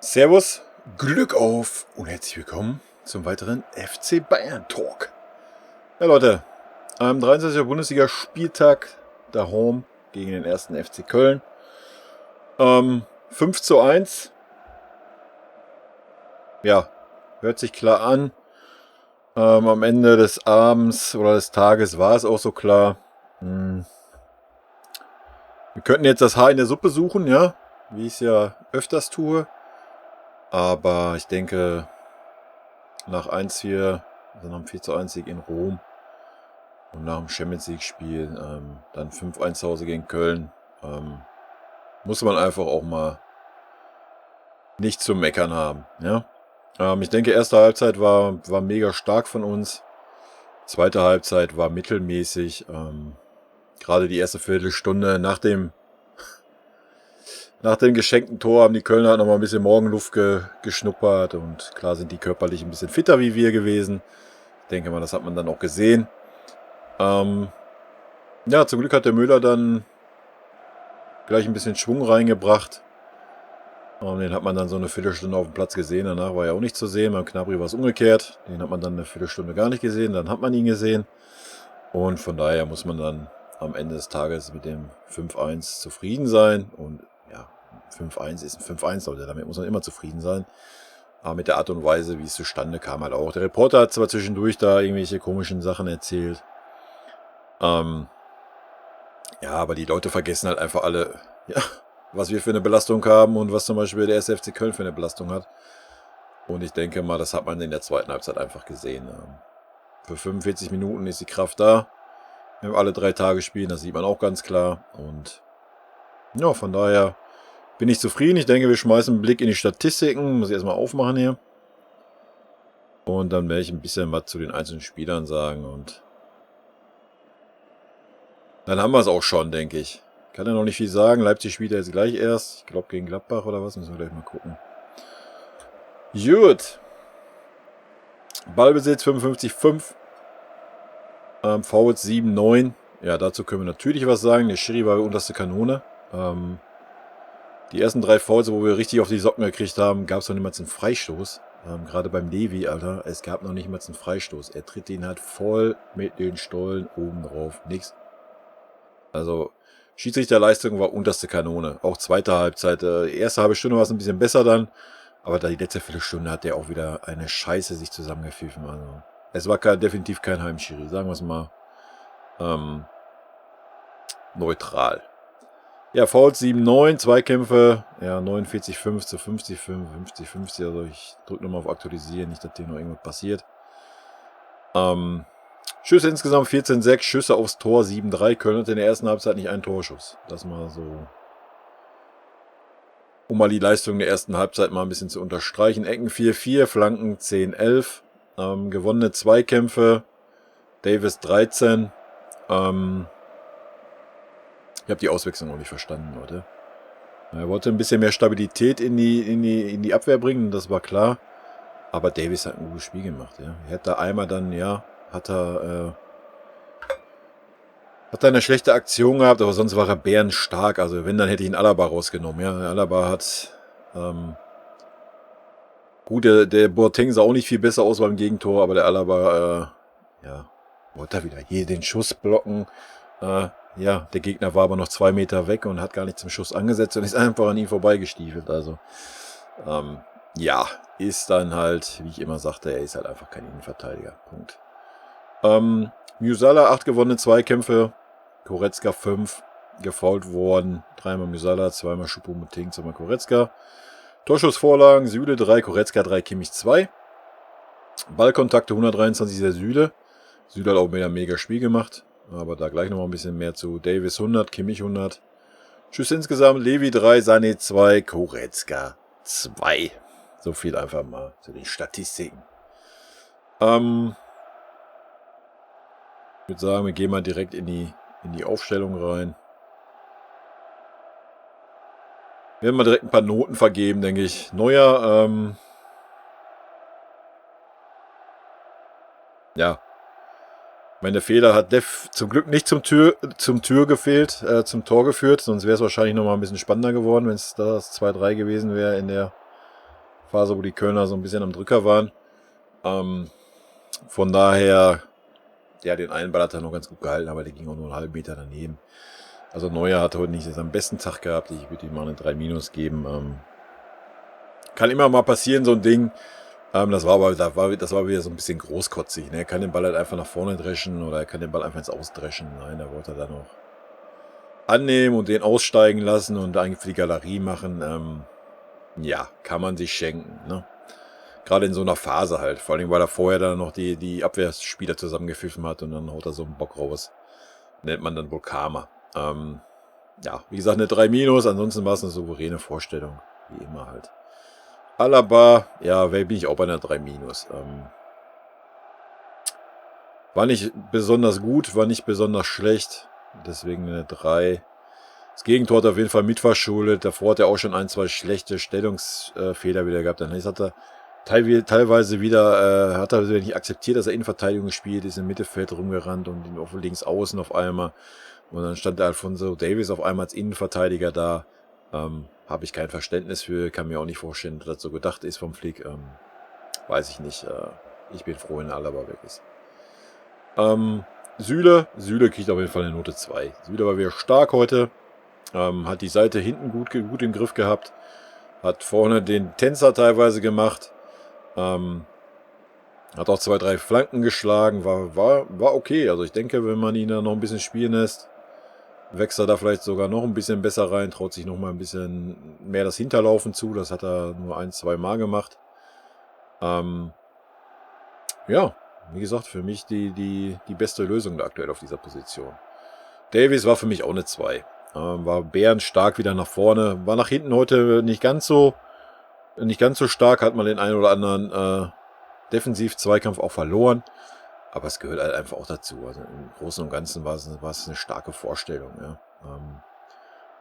Servus, Glück auf und herzlich willkommen zum weiteren FC Bayern Talk. Ja Leute, am 23. Bundesliga-Spieltag daheim gegen den 1. FC Köln. 5:1. Ja, hört sich klar an. Am Ende des Abends oder des Tages war es auch so klar. Wir könnten jetzt das Haar in der Suppe suchen, ja, wie ich es ja öfters tue. Aber ich denke, nach 1:4, also nach einem 4:1 Sieg in Rom und nach dem Champions League-Spiel, dann 5:1 zu Hause gegen Köln, muss man einfach auch mal nicht zu meckern haben. Ja? Ich denke, erste Halbzeit war mega stark von uns. Zweite Halbzeit war mittelmäßig. Gerade die erste Viertelstunde nach dem geschenkten Tor haben die Kölner noch mal ein bisschen Morgenluft geschnuppert. Und klar sind die körperlich ein bisschen fitter wie wir gewesen. Ich denke mal, das hat man dann auch gesehen. Ja, zum Glück hat der Müller dann gleich ein bisschen Schwung reingebracht. Den hat man dann so eine Viertelstunde auf dem Platz gesehen. Danach war er auch nicht zu sehen. Beim Gnabry war es umgekehrt. Den hat man dann eine Viertelstunde gar nicht gesehen. Dann hat man ihn gesehen. Und von daher muss man dann am Ende des Tages mit dem 5:1 zufrieden sein. Und ja, 5:1 ist ein 5:1, Leute. Damit muss man immer zufrieden sein. Aber mit der Art und Weise, wie es zustande kam, halt auch. Der Reporter hat zwar zwischendurch da irgendwelche komischen Sachen erzählt. Ja, aber die Leute vergessen halt einfach alle, ja, was wir für eine Belastung haben und was zum Beispiel der 1. FC Köln für eine Belastung hat. Und ich denke mal, das hat man in der zweiten Halbzeit einfach gesehen. Für 45 Minuten ist die Kraft da. Wir haben alle 3 Tage spielen, das sieht man auch ganz klar. Und ja, von daher bin ich zufrieden. Ich denke, wir schmeißen einen Blick in die Statistiken. Muss ich erstmal aufmachen hier. Und dann werde ich ein bisschen was zu den einzelnen Spielern sagen. Und dann haben wir es auch schon, denke ich. Kann ja noch nicht viel sagen. Leipzig spielt ja jetzt gleich erst. Ich glaube gegen Gladbach oder was. Müssen wir gleich mal gucken. Gut. Ballbesitz 55,5. Fouls 7,9. Ja, dazu können wir natürlich was sagen. Der Schiri war unterste Kanone. Die ersten 3 Fouls, wo wir richtig auf die Socken gekriegt haben, gab es noch niemals einen Freistoß. Gerade beim Levi, Alter, es gab noch nicht mal einen Freistoß. Er tritt ihn halt voll mit den Stollen oben drauf. Nix. Also, Schiedsrichterleistung war unterste Kanone. Auch zweite Halbzeit. Erste halbe Stunde war es ein bisschen besser dann. Aber die letzte Viertelstunde hat der auch wieder eine Scheiße sich zusammengepfiffen. Also, es war definitiv kein Heimschiri. Sagen wir es mal neutral. Ja, Fouls 7,9, Zweikämpfe, ja, 49,5 zu 50,5, 50,50. Also ich drücke nochmal auf Aktualisieren, nicht, dass hier noch irgendwas passiert. Schüsse insgesamt 14,6, Schüsse aufs Tor 7,3. Köln hat in der ersten Halbzeit nicht einen Torschuss. Das mal so, um mal die Leistung der ersten Halbzeit mal ein bisschen zu unterstreichen. Ecken 4,4, Flanken 10,11. Gewonnene Zweikämpfe, Davis 13. Ich habe die Auswechslung noch nicht verstanden, Leute. Er wollte ein bisschen mehr Stabilität in die Abwehr bringen, das war klar. Aber Davis hat ein gutes Spiel gemacht, ja. Er hat da einmal dann, ja, hat er eine schlechte Aktion gehabt, aber sonst war er bärenstark. Also wenn, dann hätte ich ihn Alaba rausgenommen, ja. Alaba hat, gut, der Boateng sah auch nicht viel besser aus beim Gegentor, aber der Alaba, ja, wollte er wieder hier den Schuss blocken. Ja, der Gegner war aber noch 2 Meter weg und hat gar nicht zum Schuss angesetzt und ist einfach an ihm vorbeigestiefelt. Also, ja, ist dann halt, wie ich immer sagte, er ist halt einfach kein Innenverteidiger. Punkt. Musiala 8 gewonnene Zweikämpfe, Goretzka 5, gefoult worden, 3-mal Musiala, 2-mal Choupo-Moting, 2-mal Goretzka. Torschussvorlagen, Süle 3, Goretzka 3, Kimmich 2. Ballkontakte 123 der Süle. Süle hat auch wieder ein mega Spiel gemacht. Aber da gleich nochmal ein bisschen mehr zu. Davis 100, Kimmich 100. Schüsse insgesamt, Levi 3, Sané 2, Goretzka 2. So viel einfach mal zu den Statistiken. Ich würde sagen, wir gehen mal direkt in die Aufstellung rein. Wir werden mal direkt ein paar Noten vergeben, denke ich. Neuer, ja. Meine Fehler hat Def zum Glück nicht zum Tor geführt, sonst wäre es wahrscheinlich nochmal ein bisschen spannender geworden, wenn es das 2-3 gewesen wäre in der Phase, wo die Kölner so ein bisschen am Drücker waren. Von daher, ja, den einen Ball hat er noch ganz gut gehalten, aber der ging auch nur einen halben Meter daneben. Also Neuer hat heute nicht seinen besten Tag gehabt. Ich würde ihm mal eine 3- geben. Kann immer mal passieren, so ein Ding. Das war wieder so ein bisschen großkotzig. Ne? Er kann den Ball halt einfach nach vorne dreschen oder er kann den Ball einfach ins Ausdreschen. Nein, da wollte er dann noch annehmen und den aussteigen lassen und eigentlich für die Galerie machen. Ja, kann man sich schenken. Ne? Gerade in so einer Phase halt. Vor allem, weil er vorher dann noch die Abwehrspieler zusammengepfiffen hat und dann haut er so einen Bock raus. Nennt man dann wohl Karma. Ja, wie gesagt, eine 3-. Ansonsten war es eine souveräne Vorstellung. Wie immer halt. Alaba, ja, bin ich auch bei einer 3-. War nicht besonders gut, war nicht besonders schlecht. Deswegen eine 3. Das Gegentor hat auf jeden Fall mitverschuldet. Davor hat er auch schon 1, 2 schlechte Stellungsfehler wieder gehabt. Dann hat er teilweise wieder, nicht akzeptiert, dass er Innenverteidigung gespielt ist, im Mittelfeld rumgerannt und auf links außen auf einmal. Und dann stand der Alphonso Davies auf einmal als Innenverteidiger da. Habe ich kein Verständnis für, kann mir auch nicht vorstellen, dass das so gedacht ist vom Flick. Weiß ich nicht. Ich bin froh, wenn Alaba weg ist. Süle kriegt auf jeden Fall eine Note 2. Süle war wieder stark heute. Hat die Seite hinten gut im Griff gehabt. Hat vorne den Tänzer teilweise gemacht. Hat auch 2, 3 Flanken geschlagen. War okay. Also ich denke, wenn man ihn da noch ein bisschen spielen lässt, wächst er da vielleicht sogar noch ein bisschen besser rein. Traut sich noch mal ein bisschen mehr das Hinterlaufen zu. Das hat er nur 1, 2 Mal gemacht. Ja, wie gesagt, für mich die beste Lösung da aktuell auf dieser Position. Davies war für mich auch eine 2. War bärenstark wieder nach vorne. War nach hinten heute nicht ganz so stark. Hat man den einen oder anderen Defensiv-Zweikampf auch verloren. Aber es gehört halt einfach auch dazu. Also im Großen und Ganzen war es eine starke Vorstellung. Ja.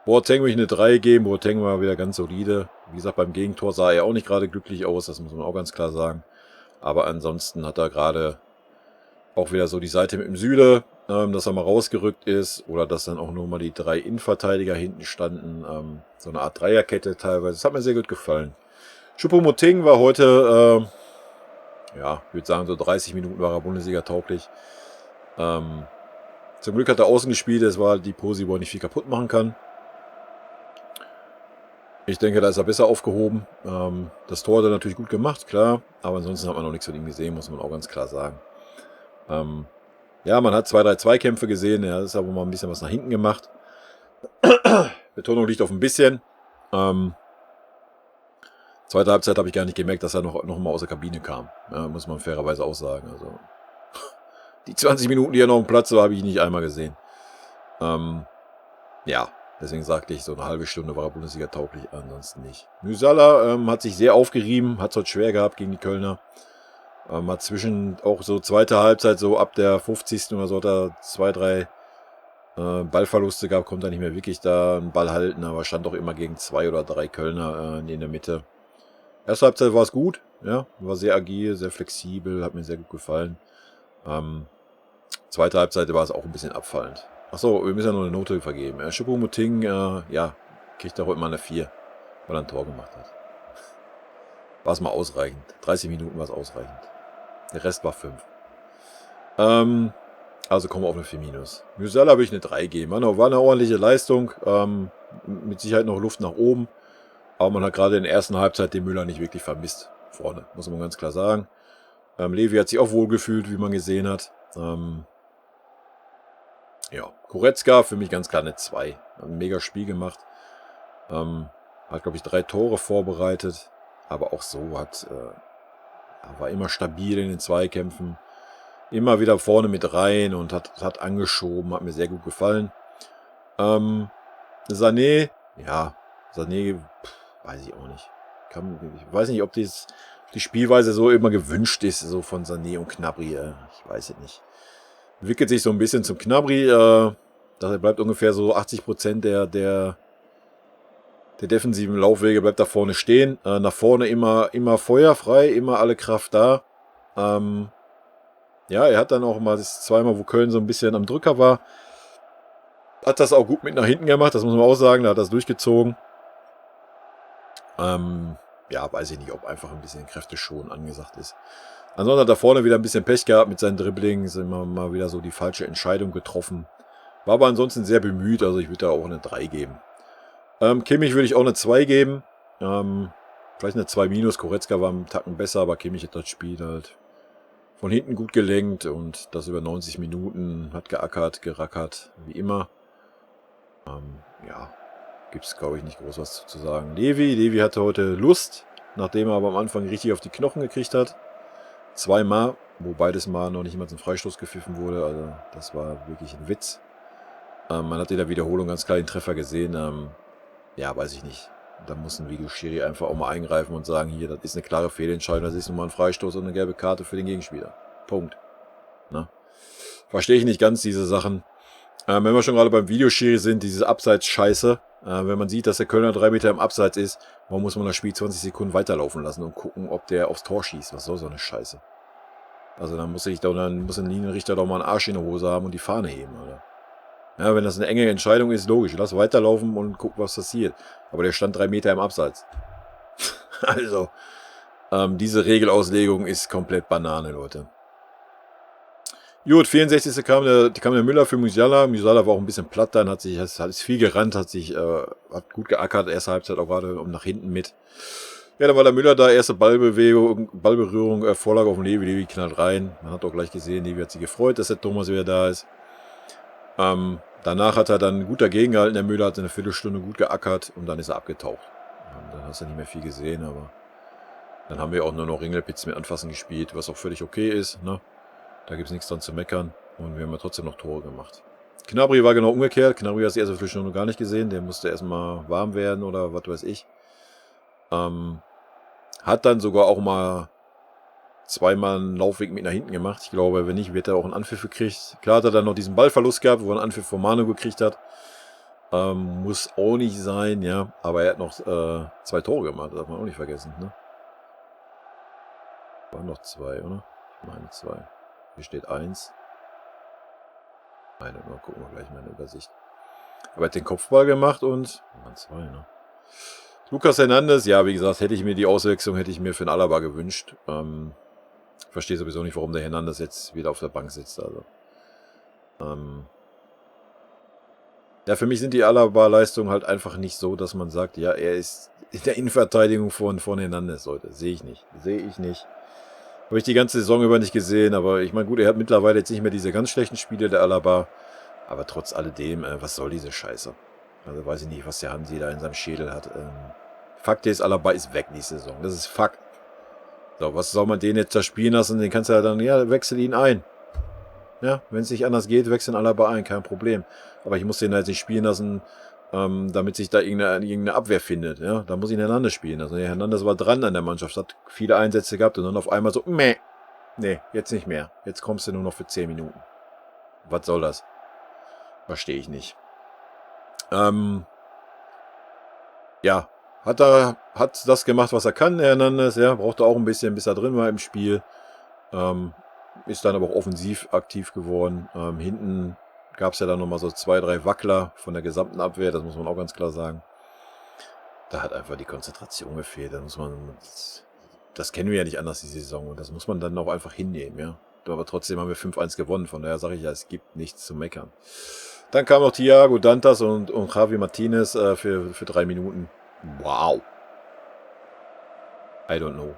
Boateng will ich eine 3 geben. Boateng war wieder ganz solide. Wie gesagt, beim Gegentor sah er auch nicht gerade glücklich aus. Das muss man auch ganz klar sagen. Aber ansonsten hat er gerade auch wieder so die Seite mit dem Süle, dass er mal rausgerückt ist oder dass dann auch nur mal die 3 Innenverteidiger hinten standen. So eine Art Dreierkette teilweise. Das hat mir sehr gut gefallen. Choupo-Moting war heute, ja, ich würde sagen, so 30 Minuten war er Bundesliga tauglich. Zum Glück hat er außen gespielt. Es war die Posi, wo er nicht viel kaputt machen kann. Ich denke, da ist er besser aufgehoben. Das Tor hat er natürlich gut gemacht, klar. Aber ansonsten hat man noch nichts von ihm gesehen, muss man auch ganz klar sagen. Ja, man hat 2, 3 Zweikämpfe gesehen. Er ist aber mal ein bisschen was nach hinten gemacht. Betonung liegt auf ein bisschen. Zweite Halbzeit habe ich gar nicht gemerkt, dass er noch mal aus der Kabine kam. Ja, muss man fairerweise auch sagen. Also die 20 Minuten, die er noch im Platz war, habe ich nicht einmal gesehen. Ja, deswegen sagte ich, so eine halbe Stunde war er Bundesliga tauglich, ansonsten nicht. Musiala hat sich sehr aufgerieben, hat es heute schwer gehabt gegen die Kölner. Hat zwischen auch so zweite Halbzeit, so ab der 50. oder so, hat er 2, 3 Ballverluste gehabt, konnte er nicht mehr wirklich da einen Ball halten, aber stand auch immer gegen 2 oder 3 Kölner in der Mitte. Erste Halbzeit war es gut, ja, war sehr agil, sehr flexibel, hat mir sehr gut gefallen. Zweite Halbzeit war es auch ein bisschen abfallend. Achso, wir müssen ja noch eine Note vergeben. Choupo-Moting, ja, kriegt er heute mal eine 4, weil er ein Tor gemacht hat. War es mal ausreichend. 30 Minuten war es ausreichend. Der Rest war 5. Also kommen wir auf eine 4-. Musiala würde ich eine 3 geben. War eine ordentliche Leistung. Mit Sicherheit noch Luft nach oben. Aber man hat gerade in der ersten Halbzeit den Müller nicht wirklich vermisst. Vorne, muss man ganz klar sagen. Levi hat sich auch wohl gefühlt, wie man gesehen hat. Ja, Goretzka für mich ganz klar eine 2. Hat ein mega Spiel gemacht. Hat, glaube ich, 3 Tore vorbereitet. Aber auch so war immer stabil in den Zweikämpfen. Immer wieder vorne mit rein und hat angeschoben. Hat mir sehr gut gefallen. Sané, weiß ich auch nicht. Ich weiß nicht, ob die Spielweise so immer gewünscht ist, so von Sané und Gnabry. Ich weiß es nicht. Entwickelt sich so ein bisschen zum Gnabry. Da bleibt ungefähr so 80% der defensiven Laufwege bleibt da vorne stehen. Nach vorne immer feuerfrei, immer alle Kraft da. Ja, er hat dann auch mal das zweimal, wo Köln so ein bisschen am Drücker war, hat das auch gut mit nach hinten gemacht, das muss man auch sagen, da hat das durchgezogen. ja, weiß ich nicht, ob einfach ein bisschen Kräfteschonung angesagt ist. Ansonsten hat er vorne wieder ein bisschen Pech gehabt mit seinen Dribblings, immer mal wieder so die falsche Entscheidung getroffen. War aber ansonsten sehr bemüht, also ich würde da auch eine 3 geben. Kimmich würde ich auch eine 2 geben. Vielleicht eine 2-. Goretzka war einen Tacken besser, aber Kimmich hat das Spiel halt von hinten gut gelenkt und das über 90 Minuten, hat geackert, gerackert, wie immer. Ja, gibt es, glaube ich, nicht groß was zu sagen. Levi hatte heute Lust, nachdem er aber am Anfang richtig auf die Knochen gekriegt hat. 2-mal, wo beides Mal noch nicht mal zum Freistoß gepfiffen wurde. Also das war wirklich ein Witz. Man hat in der Wiederholung ganz klar den Treffer gesehen. Ja, weiß ich nicht. Da muss ein Videoschiri einfach auch mal eingreifen und sagen, hier, das ist eine klare Fehlentscheidung, das ist nun mal ein Freistoß und eine gelbe Karte für den Gegenspieler. Punkt. Na? Verstehe ich nicht ganz, diese Sachen. Wenn wir schon gerade beim Videoschiri sind, diese Abseits-Scheiße. Wenn man sieht, dass der Kölner 3 Meter im Abseits ist, warum muss man das Spiel 20 Sekunden weiterlaufen lassen und gucken, ob der aufs Tor schießt? Was soll so eine Scheiße? Also dann muss ein Linienrichter doch mal einen Arsch in der Hose haben und die Fahne heben, oder? Ja, wenn das eine enge Entscheidung ist, logisch. Lass weiterlaufen und guck, was passiert. Aber der stand 3 Meter im Abseits. Also, diese Regelauslegung ist komplett Banane, Leute. Gut, 64. kam der Müller für Musiala. Musiala war auch ein bisschen platt dann, hat viel gerannt, hat gut geackert, erste Halbzeit auch gerade nach hinten mit. Ja, dann war der Müller da, erste Ballberührung, Vorlage auf den Levi, Levi knallt rein. Man hat auch gleich gesehen, Levi hat sich gefreut, dass der Thomas wieder da ist. Danach hat er dann gut dagegen gehalten, der Müller hat eine Viertelstunde gut geackert und dann ist er abgetaucht. Dann hast du nicht mehr viel gesehen, aber dann haben wir auch nur noch Ringelpitz mit Anfassen gespielt, was auch völlig okay ist, ne? Da gibt es nichts dran zu meckern und wir haben ja trotzdem noch Tore gemacht. Gnabry war genau umgekehrt, Gnabry hat die erste Viertelstunde noch gar nicht gesehen, der musste erstmal warm werden oder was weiß ich. Hat dann sogar auch mal 2-mal einen Laufweg mit nach hinten gemacht. Ich glaube, wenn nicht, wird er auch einen Anpfiff gekriegt. Klar hat er dann noch diesen Ballverlust gehabt, wo er einen Anpfiff von Manu gekriegt hat. Muss auch nicht sein, ja. Aber er hat noch 2 Tore gemacht, das darf man auch nicht vergessen, ne? Waren noch 2, oder? Ich meine 2. Hier steht 1. Nein, mal gucken wir gleich mal in der Übersicht. Aber er hat den Kopfball gemacht und... Waren 2, ne? Lucas Hernandez, ja, wie gesagt, hätte ich mir die Auswechslung für den Alaba gewünscht. Ich verstehe sowieso nicht, warum der Hernandez jetzt wieder auf der Bank sitzt. Also. Ja, für mich sind die Alaba-Leistungen halt einfach nicht so, dass man sagt, ja, er ist in der Innenverteidigung von Hernandez, Leute. Sehe ich nicht. Habe ich die ganze Saison über nicht gesehen, aber ich meine, gut, er hat mittlerweile jetzt nicht mehr diese ganz schlechten Spiele, der Alaba. Aber trotz alledem, was soll diese Scheiße? Also weiß ich nicht, was der Hansi da in seinem Schädel hat. Fakt ist, Alaba ist weg nächste Saison. Das ist Fakt. So, was soll man den jetzt da spielen lassen? Den kannst du ja dann, ja, wechsel ihn ein. Ja, wenn es nicht anders geht, wechseln Alaba ein, kein Problem. Aber ich muss den halt nicht spielen lassen, damit sich da irgendeine Abwehr findet. Ja, da muss ich Hernandez spielen. Also der Hernandez war dran an der Mannschaft, hat viele Einsätze gehabt und dann auf einmal so, nee, jetzt nicht mehr. Jetzt kommst du nur noch für 10 Minuten. Was soll das? Verstehe ich nicht. Ja, hat das gemacht, was er kann, Hernandez, ja, brauchte auch ein bisschen, bis er drin war im Spiel. Ist dann aber auch offensiv aktiv geworden. Hinten gab es ja dann nochmal so 2, 3 Wackler von der gesamten Abwehr, das muss man auch ganz klar sagen. Da hat einfach die Konzentration gefehlt. Das kennen wir ja nicht anders, die Saison. Und das muss man dann auch einfach hinnehmen, ja. Aber trotzdem haben wir 5-1 gewonnen, von daher sage ich ja, es gibt nichts zu meckern. Dann kam noch Thiago Dantas und Javi Martinez für 3 Minuten. Wow. I don't know.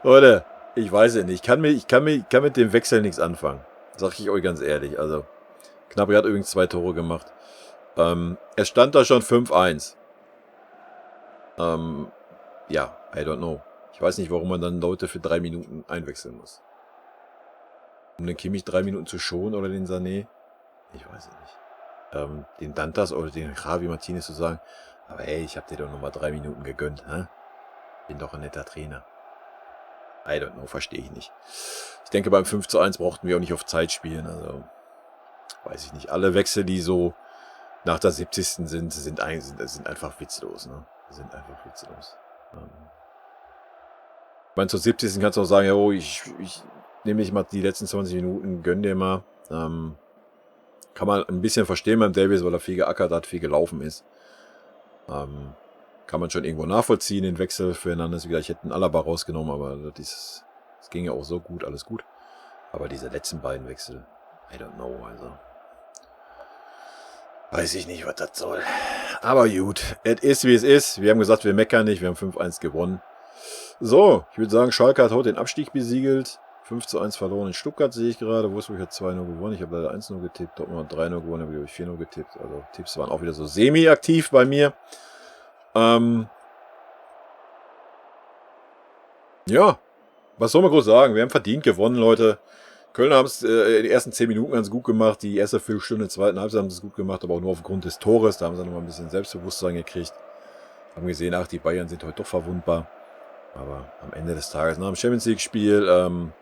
Leute, ich weiß es nicht. Ich kann mit dem Wechsel nichts anfangen. Sag ich euch ganz ehrlich. Also, Gnabry hat übrigens 2 Tore gemacht. Es stand da schon 5-1. Ja, I don't know. Ich weiß nicht, warum man dann Leute für 3 Minuten einwechseln muss. Um den Kimmich 3 Minuten zu schonen oder den Sané? Ich weiß es nicht. Den Dantas oder den Javi Martinez zu sagen, aber hey, ich hab dir doch nochmal 3 Minuten gegönnt, hä? Bin doch ein netter Trainer. I don't know, verstehe ich nicht. Ich denke, beim 5-1 brauchten wir auch nicht auf Zeit spielen, also weiß ich nicht. Alle Wechsel, die so nach der 70. sind einfach witzlos, ne? Sind einfach witzlos. Ich meine, zur 70. kannst du auch sagen, ja, oh, ich nehme nicht mal die letzten 20 Minuten, gönn dir mal. Kann man ein bisschen verstehen beim Davies, weil er viel geackert hat, viel gelaufen ist. Kann Kann man schon irgendwo nachvollziehen, den Wechsel für Hernandez. Wie gesagt, ich hätte einen Alaba rausgenommen, aber das ging ja auch so gut, alles gut. Aber diese letzten beiden Wechsel, I don't know, also. Weiß ich nicht, was das soll. Aber gut, es ist wie es ist. Wir haben gesagt, wir meckern nicht, wir haben 5-1 gewonnen. So, ich würde sagen, Schalke hat heute den Abstieg besiegelt. 5-1 verloren in Stuttgart, sehe ich gerade. Wolfsburg hat 2-0 gewonnen. Ich habe leider 1-0 getippt. Dortmund hat 3-0 gewonnen, habe ich 4-0 getippt. Also Tipps waren auch wieder so semi-aktiv bei mir. Ja, was soll man groß sagen? Wir haben verdient gewonnen, Leute. Köln haben es in den ersten 10 Minuten ganz gut gemacht. Die erste Viertelstunde, zweiten Halbzeit haben sie es gut gemacht, aber auch nur aufgrund des Tores. Da haben sie nochmal ein bisschen Selbstbewusstsein gekriegt. Haben gesehen, ach, die Bayern sind heute doch verwundbar. Aber am Ende des Tages, nach dem Champions League-Spiel,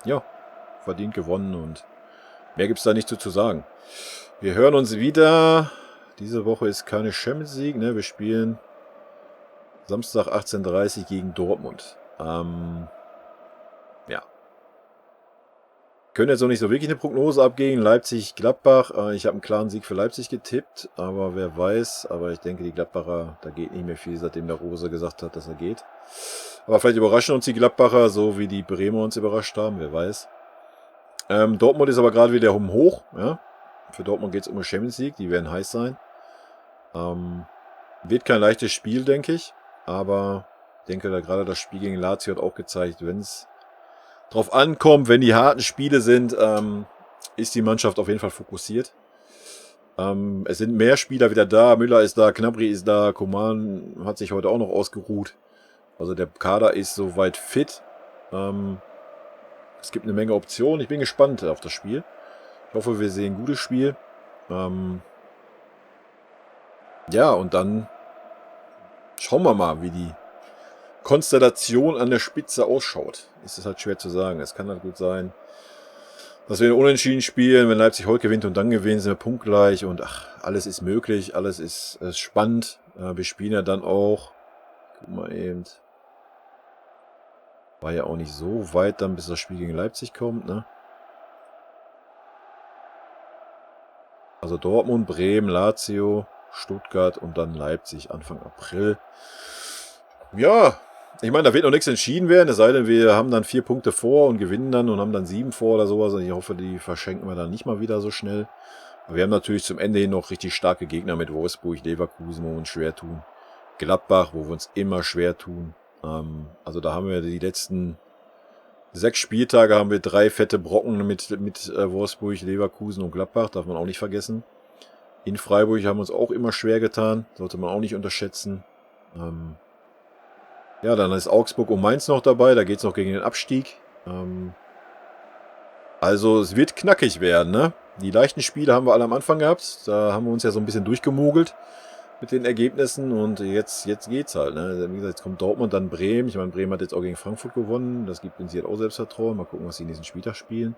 ja, verdient gewonnen und mehr gibt es da nicht zu sagen. Wir hören uns wieder. Diese Woche ist keine Champions League, ne? Wir spielen Samstag 18:30 Uhr gegen Dortmund. Ja. Können jetzt noch nicht so wirklich eine Prognose abgeben. Leipzig-Gladbach. Ich habe einen klaren Sieg für Leipzig getippt, aber wer weiß. Aber ich denke, die Gladbacher, da geht nicht mehr viel, seitdem der Rose gesagt hat, dass er geht. Aber vielleicht überraschen uns die Gladbacher, so wie die Bremer uns überrascht haben, wer weiß. Dortmund ist aber gerade wieder hoch. Ja? Für Dortmund geht es um eine Champions League, die werden heiß sein. Wird kein leichtes Spiel, denke ich. Aber ich denke, da gerade das Spiel gegen Lazio hat auch gezeigt, wenn es drauf ankommt, wenn die harten Spiele sind, ist die Mannschaft auf jeden Fall fokussiert. Es sind mehr Spieler wieder da. Müller ist da, Gnabry ist da, Coman hat sich heute auch noch ausgeruht. Also der Kader ist soweit fit. Es gibt eine Menge Optionen. Ich bin gespannt auf das Spiel. Ich hoffe, wir sehen ein gutes Spiel. Ja, und dann schauen wir mal, wie die Konstellation an der Spitze ausschaut. Ist es halt schwer zu sagen. Es kann halt gut sein, dass wir unentschieden spielen, wenn Leipzig heute gewinnt und dann gewinnen, sind wir punktgleich und ach, alles ist möglich, alles ist spannend. Wir spielen ja dann auch, guck mal eben, war ja auch nicht so weit dann, bis das Spiel gegen Leipzig kommt, ne? Also Dortmund, Bremen, Lazio, Stuttgart und dann Leipzig Anfang April. Ja, ich meine, da wird noch nichts entschieden werden, es sei denn, wir haben dann 4 Punkte vor und gewinnen dann und haben dann 7 vor oder sowas. Ich hoffe, die verschenken wir dann nicht mal wieder so schnell. Aber wir haben natürlich zum Ende hin noch richtig starke Gegner mit Wolfsburg, Leverkusen, wo wir uns schwer tun. Gladbach, wo wir uns immer schwer tun. Also da haben wir die letzten 6 Spieltage haben wir 3 fette Brocken mit Wolfsburg, Leverkusen und Gladbach, darf man auch nicht vergessen. In Freiburg haben wir uns auch immer schwer getan, sollte man auch nicht unterschätzen. Ja, dann ist Augsburg und Mainz noch dabei, da geht es noch gegen den Abstieg. Also es wird knackig werden, ne? Die leichten Spiele haben wir alle am Anfang gehabt, da haben wir uns ja so ein bisschen durchgemogelt mit den Ergebnissen und jetzt geht's halt, ne? Wie gesagt, jetzt kommt Dortmund, dann Bremen. Ich meine, Bremen hat jetzt auch gegen Frankfurt gewonnen, das gibt uns jetzt auch Selbstvertrauen. Mal gucken, was sie in diesem Spieltag spielen.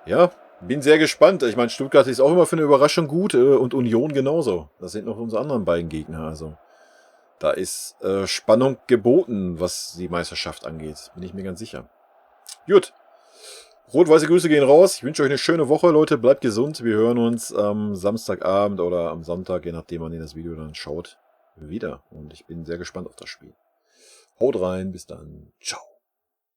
Ja, bin sehr gespannt. Ich meine, Stuttgart ist auch immer für eine Überraschung gut und Union genauso. Das sind noch unsere anderen beiden Gegner, also da ist Spannung geboten, was die Meisterschaft angeht. Bin ich mir ganz sicher. Gut. Rot-weiße Grüße gehen raus. Ich wünsche euch eine schöne Woche, Leute. Bleibt gesund. Wir hören uns am Samstagabend oder am Sonntag, je nachdem, wann ihr das Video dann schaut, wieder. Und ich bin sehr gespannt auf das Spiel. Haut rein. Bis dann. Ciao.